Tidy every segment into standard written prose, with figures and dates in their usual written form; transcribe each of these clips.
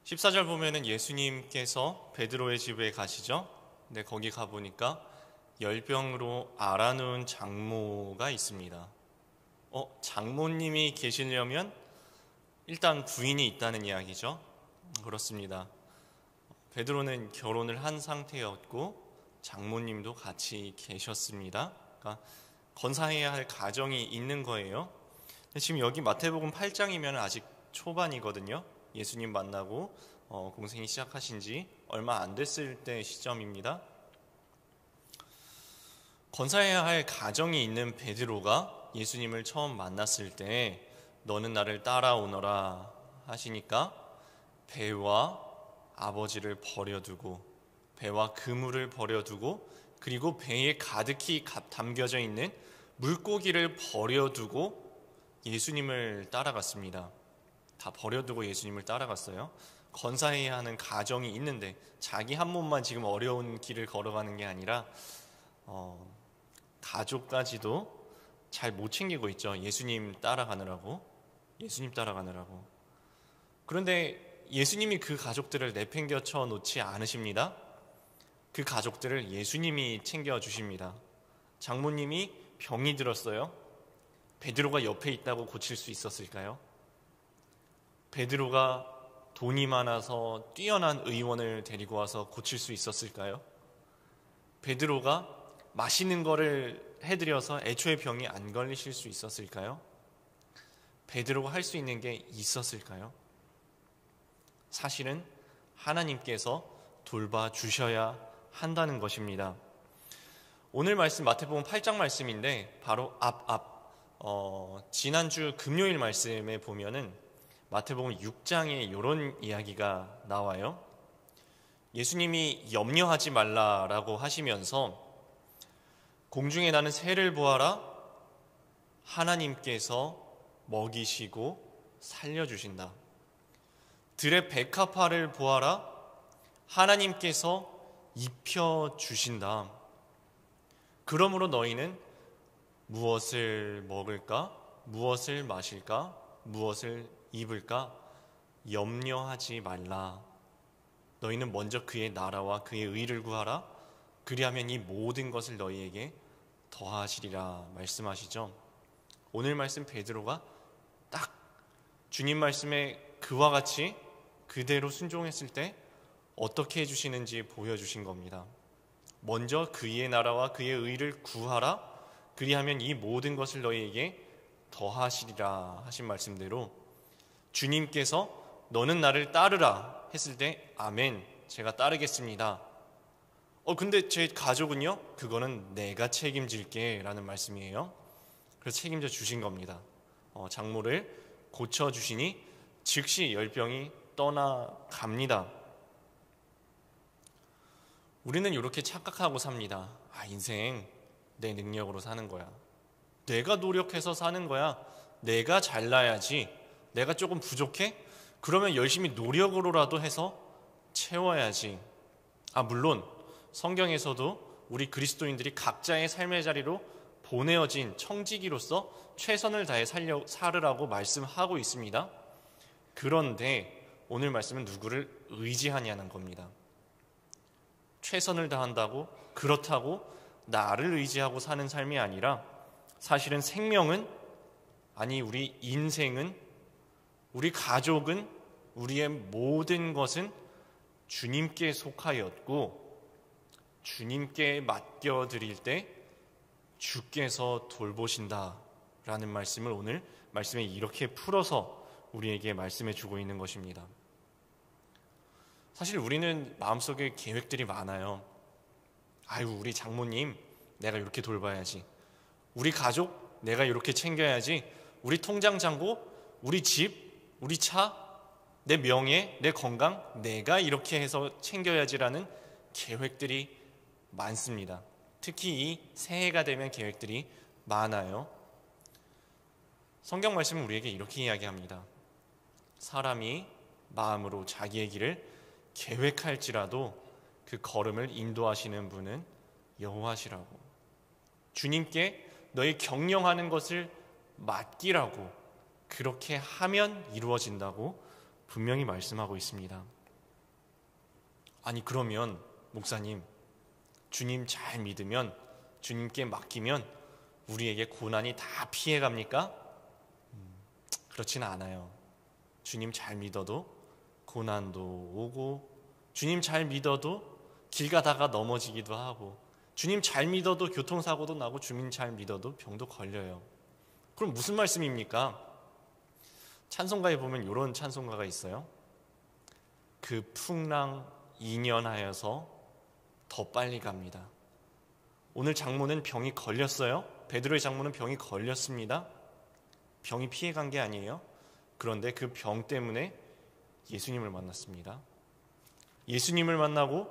14절 보면은 예수님께서 베드로의 집에 가시죠. 근데 거기 가보니까 열병으로 앓아누운 장모가 있습니다. 장모님이 계시려면 일단 부인이 있다는 이야기죠. 그렇습니다. 베드로는 결혼을 한 상태였고 장모님도 같이 계셨습니다. 그러니까 건사해야 할 가정이 있는 거예요. 근데 지금 여기 마태복음 8장이면 아직 초반이거든요. 예수님 만나고 공생이 시작하신 지 얼마 안 됐을 때 시점입니다. 건사해야 할 가정이 있는 베드로가 예수님을 처음 만났을 때 너는 나를 따라오너라 하시니까 배와 아버지를 버려두고 배와 그물을 버려두고 그리고 배에 가득히 담겨져 있는 물고기를 버려두고 예수님을 따라갔습니다. 다 버려두고 예수님을 따라갔어요. 건사해야 하는 가정이 있는데 자기 한 몸만 지금 어려운 길을 걸어가는 게 아니라 가족까지도 잘 못 챙기고 있죠. 예수님 따라가느라고. 그런데 예수님이 그 가족들을 내팽겨쳐 놓지 않으십니다. 그 가족들을 예수님이 챙겨주십니다. 장모님이 병이 들었어요. 베드로가 옆에 있다고 고칠 수 있었을까요? 베드로가 돈이 많아서 뛰어난 의원을 데리고 와서 고칠 수 있었을까요? 베드로가 맛있는 거를 해드려서 애초에 병이 안 걸리실 수 있었을까요? 베드로가 할 수 있는 게 있었을까요? 사실은 하나님께서 돌봐주셔야 한다는 것입니다. 오늘 말씀 마태복음 8장 말씀인데 바로 지난주 금요일 말씀에 보면은 마태복음 6장에 이런 이야기가 나와요. 예수님이 염려하지 말라라고 하시면서 공중에 나는 새를 보아라. 하나님께서 먹이시고 살려주신다. 들의 백합화를 보아라. 하나님께서 입혀주신다. 그러므로 너희는 무엇을 먹을까? 무엇을 마실까? 무엇을 입을까? 염려하지 말라. 너희는 먼저 그의 나라와 그의 의를 구하라. 그리하면 이 모든 것을 너희에게 더하시리라 말씀하시죠. 오늘 말씀 베드로가 딱 주님 말씀에 그와 같이 그대로 순종했을 때 어떻게 해주시는지 보여주신 겁니다. 먼저 그의 나라와 그의 의를 구하라. 그리하면 이 모든 것을 너희에게 더하시리라 하신 말씀대로 주님께서 너는 나를 따르라 했을 때 아멘, 제가 따르겠습니다. 근데 제 가족은요? 그거는 내가 책임질게 라는 말씀이에요. 그래서 책임져 주신 겁니다. 장모를 고쳐주시니 즉시 열병이 떠나갑니다. 우리는 이렇게 착각하고 삽니다. 인생 내 능력으로 사는 거야. 내가 노력해서 사는 거야. 내가 잘나야지. 내가 조금 부족해? 그러면 열심히 노력으로라도 해서 채워야지. 물론 성경에서도 우리 그리스도인들이 각자의 삶의 자리로 보내어진 청지기로서 최선을 다해 살으라고 말씀하고 있습니다. 그런데 오늘 말씀은 누구를 의지하냐는 겁니다. 최선을 다한다고 그렇다고 나를 의지하고 사는 삶이 아니라 사실은 생명은 우리 인생은 우리 가족은 우리의 모든 것은 주님께 속하였고 주님께 맡겨드릴 때 주께서 돌보신다라는 말씀을 오늘 말씀에 이렇게 풀어서 우리에게 말씀해 주고 있는 것입니다. 사실 우리는 마음속에 계획들이 많아요. 우리 장모님 내가 이렇게 돌봐야지. 우리 가족 내가 이렇게 챙겨야지. 우리 통장 잔고, 우리 집, 우리 차, 내 명예, 내 건강 내가 이렇게 해서 챙겨야지라는 계획들이 많습니다. 특히 이 새해가 되면 계획들이 많아요. 성경 말씀은 우리에게 이렇게 이야기합니다. 사람이 마음으로 자기의 길을 계획할지라도 그 걸음을 인도하시는 분은 여호와시라고. 주님께 너희 경영하는 것을 맡기라고. 그렇게 하면 이루어진다고 분명히 말씀하고 있습니다. 아니 그러면 목사님, 주님 잘 믿으면, 주님께 맡기면 우리에게 고난이 다 피해갑니까? 그렇지는 않아요. 주님 잘 믿어도 고난도 오고, 주님 잘 믿어도 길 가다가 넘어지기도 하고, 주님 잘 믿어도 교통사고도 나고, 주님 잘 믿어도 병도 걸려요. 그럼 무슨 말씀입니까? 찬송가에 보면 이런 찬송가가 있어요. 그 풍랑 2년 하여서 더 빨리 갑니다. 오늘 장모는 병이 걸렸어요. 베드로의 장모는 병이 걸렸습니다. 병이 피해간 게 아니에요. 그런데 그 병 때문에 예수님을 만났습니다. 예수님을 만나고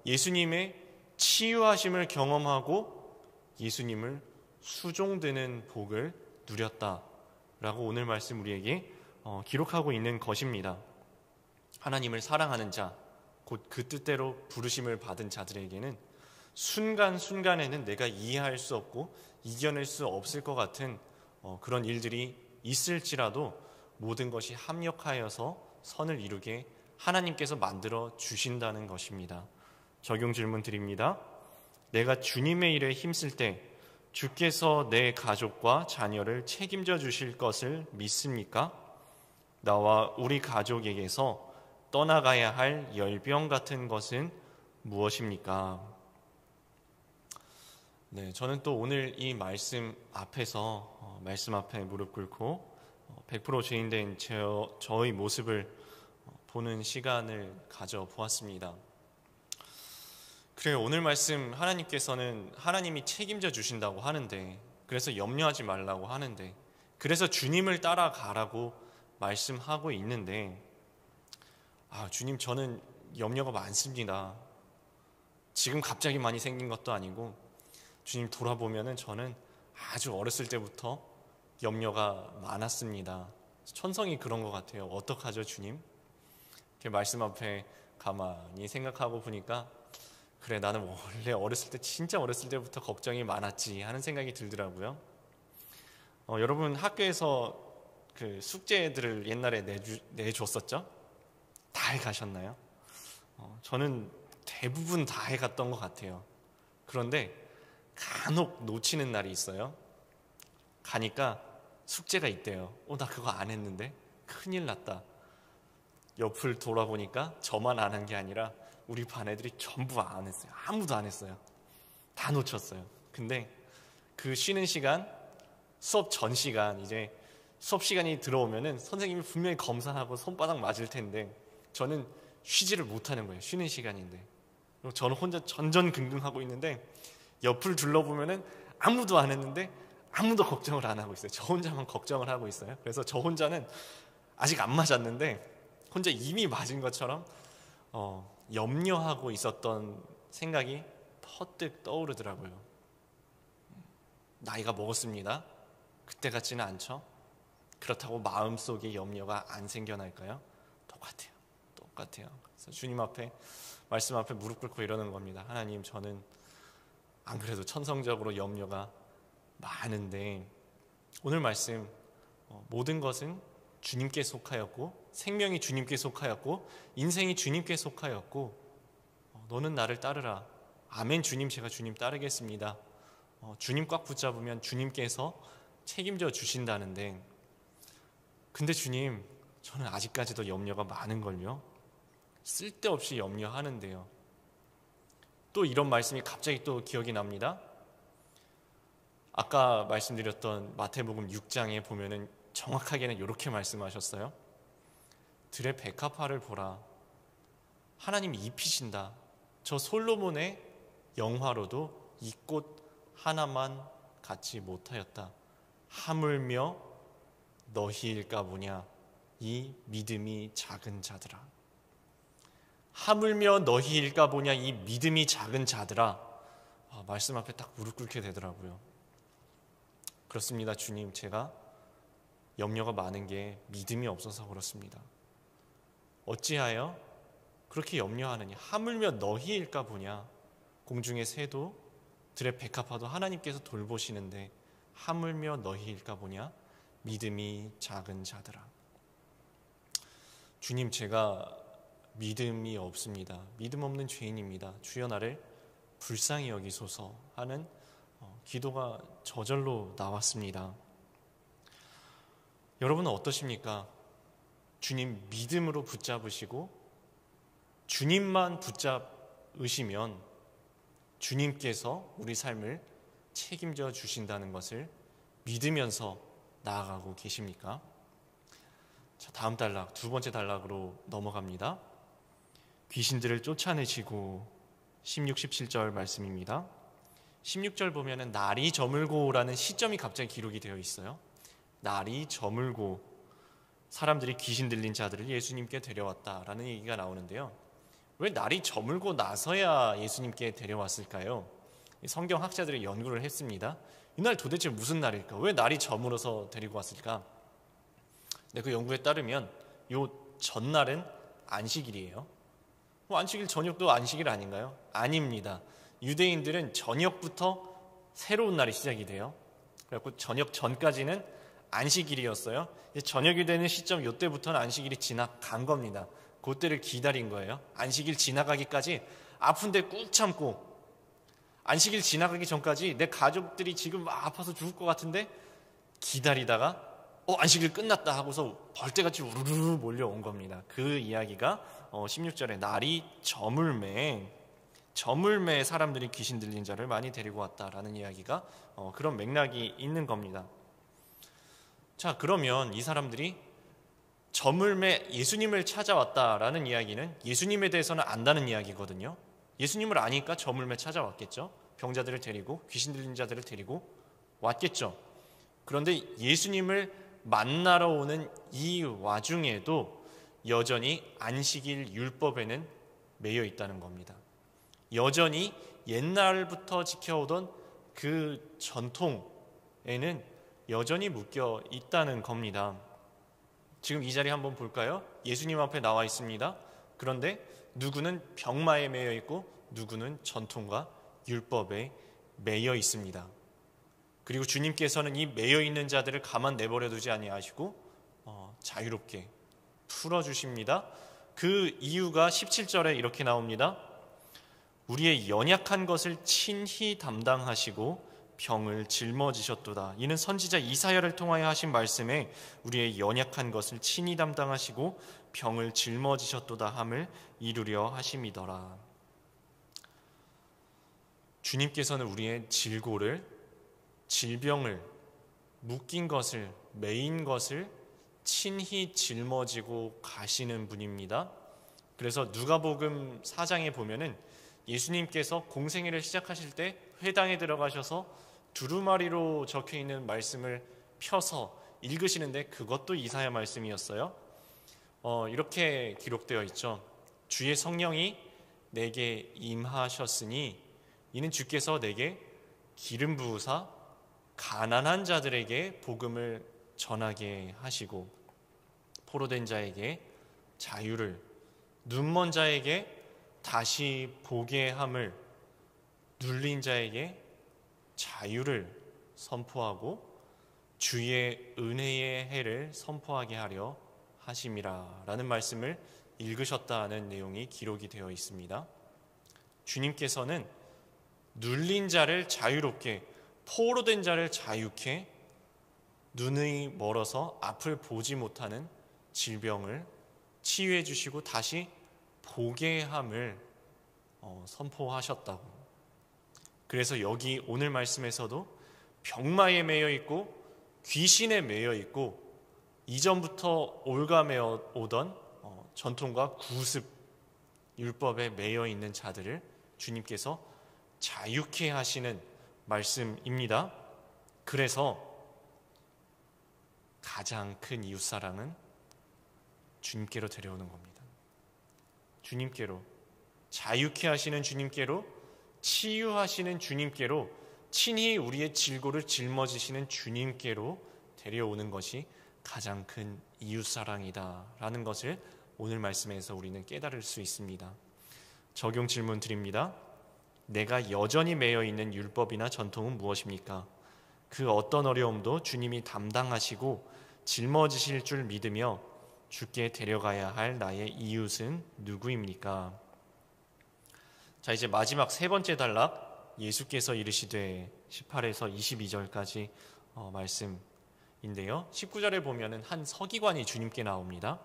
예수님의 치유하심을 경험하고 예수님을 수종되는 복을 누렸다라고 오늘 말씀 우리에게 기록하고 있는 것입니다. 하나님을 사랑하는 자, 곧 그 뜻대로 부르심을 받은 자들에게는 순간순간에는 내가 이해할 수 없고 이겨낼 수 없을 것 같은 그런 일들이 있을지라도 모든 것이 합력하여서 선을 이루게 하나님께서 만들어 주신다는 것입니다. 적용 질문 드립니다. 내가 주님의 일에 힘쓸 때 주께서 내 가족과 자녀를 책임져 주실 것을 믿습니까? 나와 우리 가족에게서 떠나가야 할 열병 같은 것은 무엇입니까? 네, 저는 또 오늘 이 말씀 앞에서 말씀 앞에 무릎 꿇고 100% 죄인된 저의 모습을 보는 시간을 가져보았습니다. 그래요, 오늘 말씀 하나님께서는 하나님이 책임져 주신다고 하는데, 그래서 염려하지 말라고 하는데, 그래서 주님을 따라가라고 말씀하고 있는데, 주님 저는 염려가 많습니다. 지금 갑자기 많이 생긴 것도 아니고, 주님 돌아보면은 저는 아주 어렸을 때부터 염려가 많았습니다. 천성이 그런 것 같아요. 어떡하죠 주님? 이렇게 말씀 앞에 가만히 생각하고 보니까, 그래 나는 원래 어렸을 때, 진짜 어렸을 때부터 걱정이 많았지 하는 생각이 들더라고요. 여러분 학교에서 그 숙제들을 옛날에 내줬었죠? 다 해가셨나요? 저는 대부분 다 해갔던 것 같아요. 그런데 간혹 놓치는 날이 있어요. 가니까 숙제가 있대요. 나 그거 안 했는데 큰일 났다. 옆을 돌아보니까 저만 안 한 게 아니라 우리 반 애들이 전부 안 했어요. 아무도 안 했어요. 다 놓쳤어요. 근데 그 쉬는 시간, 수업 전 시간, 이제 수업 시간이 들어오면은 선생님이 분명히 검사하고 손바닥 맞을 텐데 저는 쉬지를 못하는 거예요. 쉬는 시간인데. 그리고 저는 혼자 전전긍긍하고 있는데 옆을 둘러보면은 아무도 안 했는데 아무도 걱정을 안 하고 있어요. 저 혼자만 걱정을 하고 있어요. 그래서 저 혼자는 아직 안 맞았는데 혼자 이미 맞은 것처럼 염려하고 있었던 생각이 퍼뜩 떠오르더라고요. 나이가 먹었습니다. 그때 같지는 않죠. 그렇다고 마음속에 염려가 안 생겨날까요? 똑같아요. 그래서 주님 앞에, 말씀 앞에 무릎 꿇고 이러는 겁니다. 하나님, 저는 안 그래도 천성적으로 염려가 많은데 오늘 말씀 모든 것은 주님께 속하였고 생명이 주님께 속하였고 인생이 주님께 속하였고 너는 나를 따르라. 아멘. 주님, 제가 주님 따르겠습니다. 주님 꽉 붙잡으면 주님께서 책임져 주신다는데, 근데 주님, 저는 아직까지도 염려가 많은걸요. 쓸데없이 염려하는데요. 또 이런 말씀이 갑자기 또 기억이 납니다. 아까 말씀드렸던 마태복음 6장에 보면은 정확하게는 이렇게 말씀하셨어요. 들의 백합화를 보라. 하나님이 입히신다. 저 솔로몬의 영화로도 이 꽃 하나만 갖지 못하였다. 하물며 너희일까 보냐 이 믿음이 작은 자들아. 하물며 너희일까 보냐 이 믿음이 작은 자들아. 말씀 앞에 딱 무릎 꿇게 되더라고요. 그렇습니다. 주님, 제가 염려가 많은 게 믿음이 없어서 그렇습니다. 어찌하여 그렇게 염려하느냐. 하물며 너희일까 보냐. 공중의 새도 들의 백합화도 하나님께서 돌보시는데 하물며 너희일까 보냐. 믿음이 작은 자들아. 주님, 제가 믿음이 없습니다. 믿음 없는 죄인입니다. 주여 나를 불쌍히 여기소서 하는 기도가 저절로 나왔습니다. 여러분은 어떠십니까? 주님 믿음으로 붙잡으시고 주님만 붙잡으시면 주님께서 우리 삶을 책임져 주신다는 것을 믿으면서 나아가고 계십니까? 자, 다음 단락, 두 번째 단락으로 넘어갑니다. 귀신들을 쫓아내시고 16, 17절 말씀입니다. 16절 보면은 날이 저물고라는 시점이 갑자기 기록이 되어 있어요. 날이 저물고 사람들이 귀신 들린 자들을 예수님께 데려왔다라는 얘기가 나오는데요. 왜 날이 저물고 나서야 예수님께 데려왔을까요? 성경 학자들이 연구를 했습니다. 이날 도대체 무슨 날일까? 왜 날이 저물어서 데리고 왔을까? 네, 그 연구에 따르면 요 전날은 안식일이에요. 안식일 저녁도 안식일 아닌가요? 아닙니다. 유대인들은 저녁부터 새로운 날이 시작이 돼요. 그래서 저녁 전까지는 안식일이었어요. 저녁이 되는 시점 이때부터는 안식일이 지나간 겁니다. 그때를 기다린 거예요. 안식일 지나가기까지 아픈데 꾹 참고, 안식일 지나가기 전까지 내 가족들이 지금 막 아파서 죽을 것 같은데 기다리다가 안식일 끝났다 하고서 벌떼같이 우르르 몰려온 겁니다. 그 이야기가 16절에 날이 저물매 사람들이 귀신 들린 자를 많이 데리고 왔다라는 이야기가 그런 맥락이 있는 겁니다. 자, 그러면 이 사람들이 저물매 예수님을 찾아왔다라는 이야기는 예수님에 대해서는 안다는 이야기거든요. 예수님을 아니까 저물매 찾아왔겠죠. 병자들을 데리고 귀신 들린 자들을 데리고 왔겠죠. 그런데 예수님을 만나러 오는 이 와중에도 여전히 안식일 율법에는 매여 있다는 겁니다. 여전히 옛날부터 지켜오던 그 전통에는 여전히 묶여 있다는 겁니다. 지금 이 자리 한번 볼까요? 예수님 앞에 나와 있습니다. 그런데 누구는 병마에 매여 있고 누구는 전통과 율법에 매여 있습니다. 그리고 주님께서는 이 매여 있는 자들을 가만 내버려 두지 아니하시고 자유롭게 풀어주십니다. 그 이유가 17절에 이렇게 나옵니다. 우리의 연약한 것을 친히 담당하시고 병을 짊어지셨도다. 이는 선지자 이사야를 통하여 하신 말씀에 우리의 연약한 것을 친히 담당하시고 병을 짊어지셨도다 함을 이루려 하심이더라. 주님께서는 우리의 질병을, 묶인 것을, 매인 것을 친히 짊어지고 가시는 분입니다. 그래서 누가복음 4장에 보면은 예수님께서 공생애를 시작하실 때 회당에 들어가셔서 두루마리로 적혀있는 말씀을 펴서 읽으시는데 그것도 이사야 말씀이었어요. 이렇게 기록되어 있죠. 주의 성령이 내게 임하셨으니 이는 주께서 내게 기름 부으사 가난한 자들에게 복음을 전하게 하시고 포로된 자에게 자유를, 눈먼 자에게 다시 보게 함을, 눌린 자에게 자유를 선포하고 주의 은혜의 해를 선포하게 하려 하심이라 라는 말씀을 읽으셨다는 내용이 기록이 되어 있습니다. 주님께서는 눌린 자를 자유롭게, 포로된 자를 자유케, 눈이 멀어서 앞을 보지 못하는 질병을 치유해 주시고 다시 보게 함을 선포하셨다고. 그래서 여기 오늘 말씀에서도 병마에 매여 있고 귀신에 매여 있고 이전부터 올가매어 오던 전통과 구습, 율법에 매여 있는 자들을 주님께서 자유케 하시는 말씀입니다. 그래서 가장 큰 이웃사랑은 주님께로 데려오는 겁니다. 주님께로, 자유케 하시는 주님께로, 치유하시는 주님께로, 친히 우리의 질고를 짊어지시는 주님께로 데려오는 것이 가장 큰 이웃사랑이다라는 것을 오늘 말씀에서 우리는 깨달을 수 있습니다. 적용 질문 드립니다. 내가 여전히 매여 있는 율법이나 전통은 무엇입니까? 그 어떤 어려움도 주님이 담당하시고 짊어지실 줄 믿으며 주께 데려가야 할 나의 이웃은 누구입니까? 자, 이제 마지막 세 번째 단락, 예수께서 이르시되 18에서 22절까지 말씀인데요. 19절에 보면은 한 서기관이 주님께 나옵니다.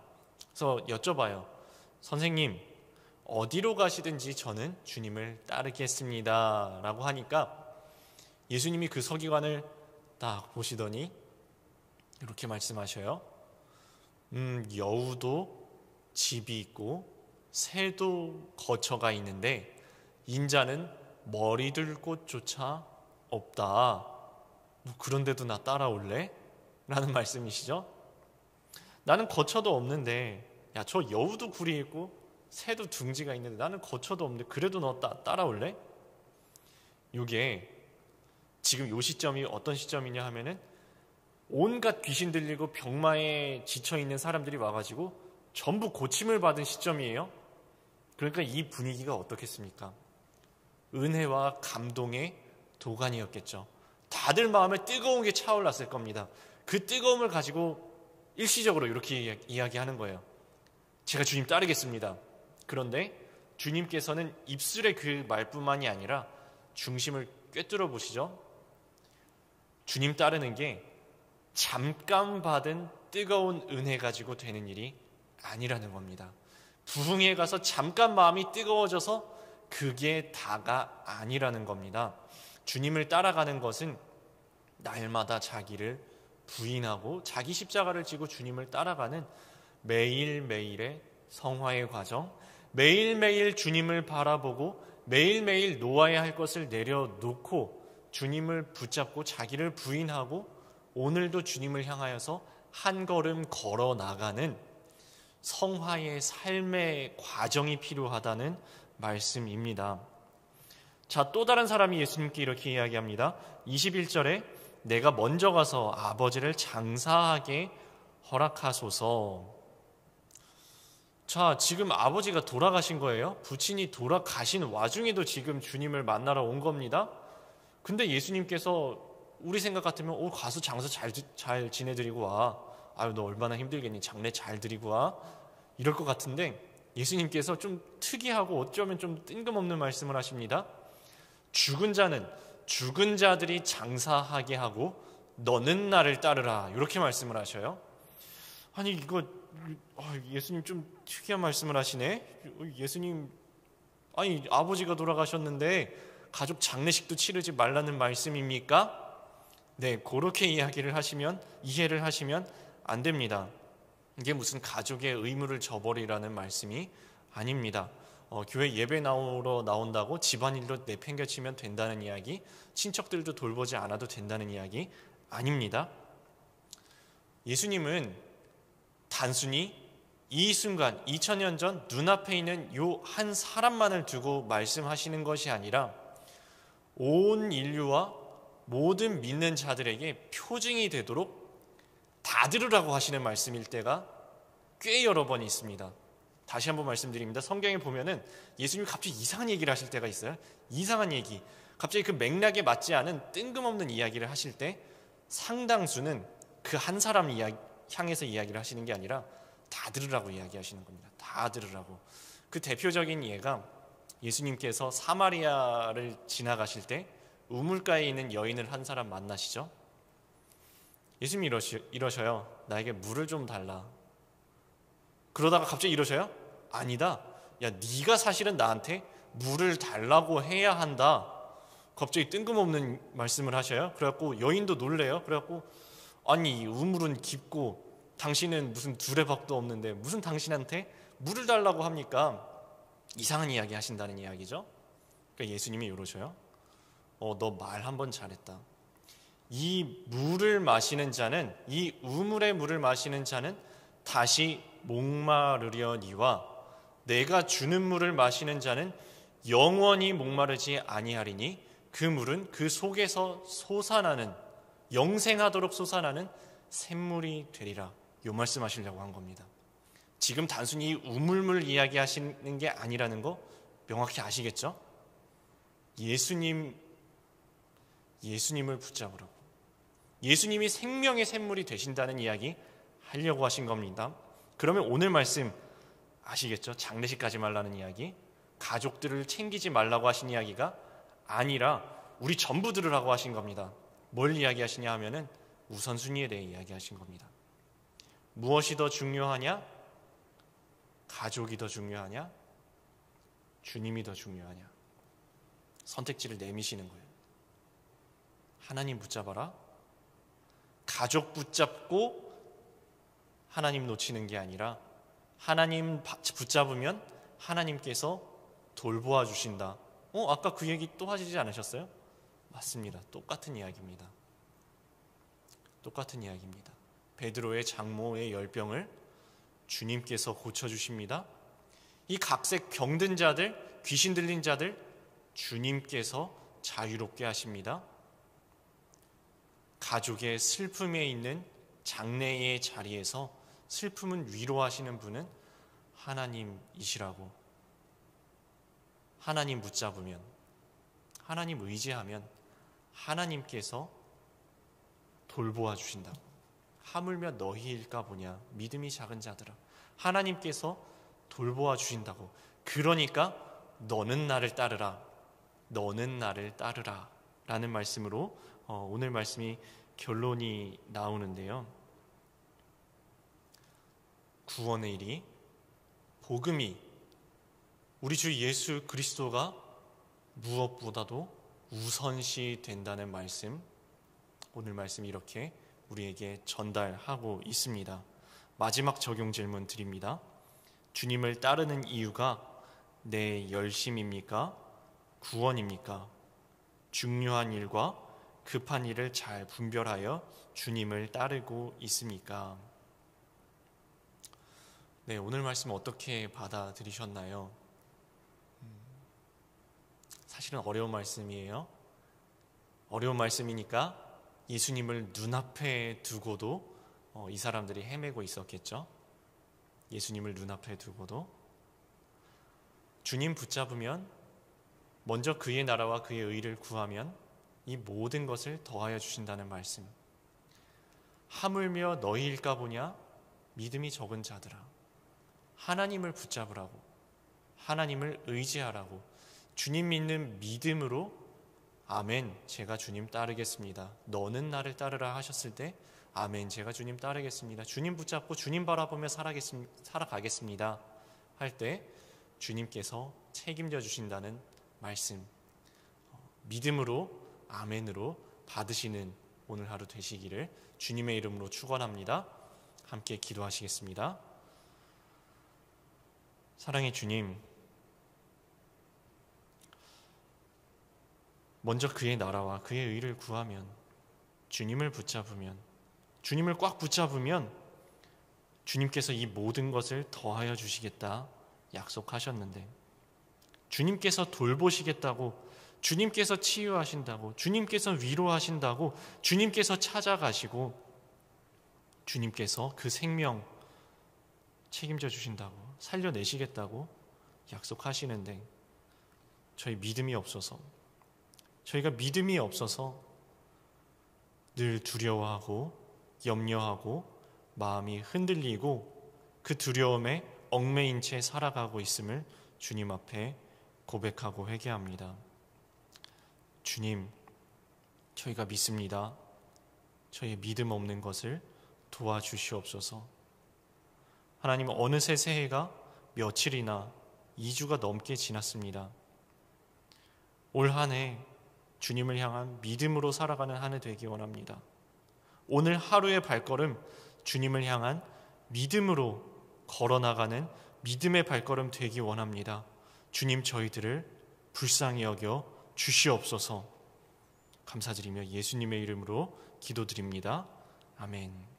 그래서 여쭤봐요. 선생님, 어디로 가시든지 저는 주님을 따르겠습니다 라고 하니까 예수님이 그 서기관을 딱 보시더니 이렇게 말씀하셔요. 여우도 집이 있고 새도 거처가 있는데 인자는 머리둘 곳조차 없다. 그런데도 나 따라올래? 라는 말씀이시죠. 나는 거처도 없는데, 야, 저 여우도 굴이 있고 새도 둥지가 있는데 나는 거처도 없는데 그래도 너 따라올래? 이게 지금 요 시점이 어떤 시점이냐 하면은 온갖 귀신 들리고 병마에 지쳐있는 사람들이 와가지고 전부 고침을 받은 시점이에요. 그러니까 이 분위기가 어떻겠습니까? 은혜와 감동의 도가니였겠죠. 다들 마음에 뜨거운 게 차올랐을 겁니다. 그 뜨거움을 가지고 일시적으로 이렇게 이야기하는 거예요. 제가 주님 따르겠습니다. 그런데 주님께서는 입술의 그 말뿐만이 아니라 중심을 꿰뚫어 보시죠. 주님 따르는 게 잠깐 받은 뜨거운 은혜 가지고 되는 일이 아니라는 겁니다. 부흥에 가서 잠깐 마음이 뜨거워져서 그게 다가 아니라는 겁니다. 주님을 따라가는 것은 날마다 자기를 부인하고 자기 십자가를 지고 주님을 따라가는 매일매일의 성화의 과정, 매일매일 주님을 바라보고 매일매일 놓아야 할 것을 내려놓고 주님을 붙잡고 자기를 부인하고 오늘도 주님을 향하여서 한 걸음 걸어 나가는 성화의 삶의 과정이 필요하다는 말씀입니다. 자, 또 다른 사람이 예수님께 이렇게 이야기합니다. 21절에 내가 먼저 가서 아버지를 장사하게 허락하소서. 자, 지금 아버지가 돌아가신 거예요. 부친이 돌아가신 와중에도 지금 주님을 만나러 온 겁니다. 근데 예수님께서 우리 생각 같으면 가서 장사 잘 지내드리고 와. 아유, 너 얼마나 힘들겠니? 장례 잘 드리고 와. 이럴 것 같은데 예수님께서 좀 특이하고 어쩌면 좀 뜬금없는 말씀을 하십니다. 죽은 자는 죽은 자들이 장사하게 하고 너는 나를 따르라. 이렇게 말씀을 하셔요. 아니 이거 예수님 좀 특이한 말씀을 하시네. 예수님, 아니 아버지가 돌아가셨는데 가족 장례식도 치르지 말라는 말씀입니까? 네, 그렇게 이해를 하시면 안 됩니다. 이게 무슨 가족의 의무를 저버리라는 말씀이 아닙니다. 교회 예배 나온다고 집안일로 내팽개치면 된다는 이야기, 친척들도 돌보지 않아도 된다는 이야기 아닙니다. 예수님은 단순히 이 순간 2000년 전 눈앞에 있는 요 한 사람만을 두고 말씀하시는 것이 아니라 온 인류와 모든 믿는 자들에게 표징이 되도록 다 들으라고 하시는 말씀일 때가 꽤 여러 번 있습니다. 다시 한번 말씀드립니다. 성경에 보면은 예수님이 갑자기 이상한 얘기를 하실 때가 있어요. 이상한 얘기, 갑자기 그 맥락에 맞지 않은 뜬금없는 이야기를 하실 때 상당수는 그 한 사람 향해서 이야기를 하시는 게 아니라 다 들으라고 이야기하시는 겁니다. 다 들으라고. 그 대표적인 예가 예수님께서 사마리아를 지나가실 때 우물가에 있는 여인을 한 사람 만나시죠. 예수님이 이러셔요. 나에게 물을 좀 달라. 그러다가 갑자기 이러셔요. 아니다. 야, 네가 사실은 나한테 물을 달라고 해야 한다. 갑자기 뜬금없는 말씀을 하셔요. 그래갖고 여인도 놀래요. 그래갖고 아니 우물은 깊고 당신은 무슨 두레박도 없는데 무슨 당신한테 물을 달라고 합니까? 이상한 이야기 하신다는 이야기죠. 그러니까 예수님이 이러셔요. 너 말 한번 잘했다. 이 물을 마시는 자는, 이 우물의 물을 마시는 자는 다시 목마르려니와 내가 주는 물을 마시는 자는 영원히 목마르지 아니하리니 그 물은 그 속에서 솟아나는, 영생하도록 솟아나는 샘물이 되리라. 요 말씀하시려고 한 겁니다. 지금 단순히 우물물 이야기하시는 게 아니라는 거 명확히 아시겠죠? 예수님을 붙잡으라고, 예수님이 생명의 샘물이 되신다는 이야기 하려고 하신 겁니다. 그러면 오늘 말씀 아시겠죠? 장례식 가지 말라는 이야기, 가족들을 챙기지 말라고 하신 이야기가 아니라 우리 전부 들으라고 하신 겁니다. 뭘 이야기하시냐 하면은 우선순위에 대해 이야기하신 겁니다. 무엇이 더 중요하냐? 가족이 더 중요하냐? 주님이 더 중요하냐? 선택지를 내미시는 거예요. 하나님 붙잡아라. 가족 붙잡고 하나님 놓치는 게 아니라 하나님 붙잡으면 하나님께서 돌보아 주신다. 아까 그 얘기 또 하시지 않으셨어요? 맞습니다. 똑같은 이야기입니다. 똑같은 이야기입니다. 베드로의 장모의 열병을 주님께서 고쳐주십니다. 이 각색 병든 자들, 귀신 들린 자들 주님께서 자유롭게 하십니다. 가족의 슬픔에 있는 장례의 자리에서 슬픔은 위로하시는 분은 하나님이시라고. 하나님 붙잡으면, 하나님 의지하면 하나님께서 돌보아 주신다고. 하물며 너희일까 보냐, 믿음이 작은 자들아. 하나님께서 돌보아 주신다고. 그러니까 너는 나를 따르라, 너는 나를 따르라 라는 말씀으로 오늘 말씀이 결론이 나오는데요. 구원의 일이, 복음이, 우리 주 예수 그리스도가 무엇보다도 우선시 된다는 말씀, 오늘 말씀 이렇게 우리에게 전달하고 있습니다. 마지막 적용 질문 드립니다. 주님을 따르는 이유가 내 열심입니까? 구원입니까? 중요한 일과 급한 일을 잘 분별하여 주님을 따르고 있습니까? 네, 오늘 말씀 어떻게 받아들이셨나요? 사실은 어려운 말씀이에요. 어려운 말씀이니까 예수님을 눈앞에 두고도 이 사람들이 헤매고 있었겠죠. 예수님을 눈앞에 두고도 주님 붙잡으면, 먼저 그의 나라와 그의 의를 구하면 이 모든 것을 더하여 주신다는 말씀. 하물며 너희일까 보냐, 믿음이 적은 자들아. 하나님을 붙잡으라고, 하나님을 의지하라고, 주님 믿는 믿음으로 아멘, 제가 주님 따르겠습니다, 너는 나를 따르라 하셨을 때 아멘, 제가 주님 따르겠습니다, 주님 붙잡고 주님 바라보며 살아가겠습니다 할 때 주님께서 책임져 주신다는 말씀, 믿음으로 아멘으로 받으시는 오늘 하루 되시기를 주님의 이름으로 축원합니다. 함께 기도하시겠습니다. 사랑의 주님, 먼저 그의 나라와 그의 의를 구하면, 주님을 붙잡으면, 주님을 꽉 붙잡으면 주님께서 이 모든 것을 더하여 주시겠다 약속하셨는데, 주님께서 돌보시겠다고, 주님께서 치유하신다고, 주님께서 위로하신다고, 주님께서 찾아가시고, 주님께서 그 생명 책임져 주신다고, 살려내시겠다고 약속하시는데 저희 믿음이 없어서, 저희가 믿음이 없어서 늘 두려워하고 염려하고 마음이 흔들리고 그 두려움에 얽매인 채 살아가고 있음을 주님 앞에 고백하고 회개합니다. 주님, 저희가 믿습니다. 저희의 믿음 없는 것을 도와주시옵소서. 하나님, 어느새 새해가 며칠이나 2주가 넘게 지났습니다. 올 한 해 주님을 향한 믿음으로 살아가는 한 해 되기 원합니다. 오늘 하루의 발걸음 주님을 향한 믿음으로 걸어나가는 믿음의 발걸음 되기 원합니다. 주님, 저희들을 불쌍히 여겨 주시옵소서. 감사드리며 예수님의 이름으로 기도드립니다. 아멘.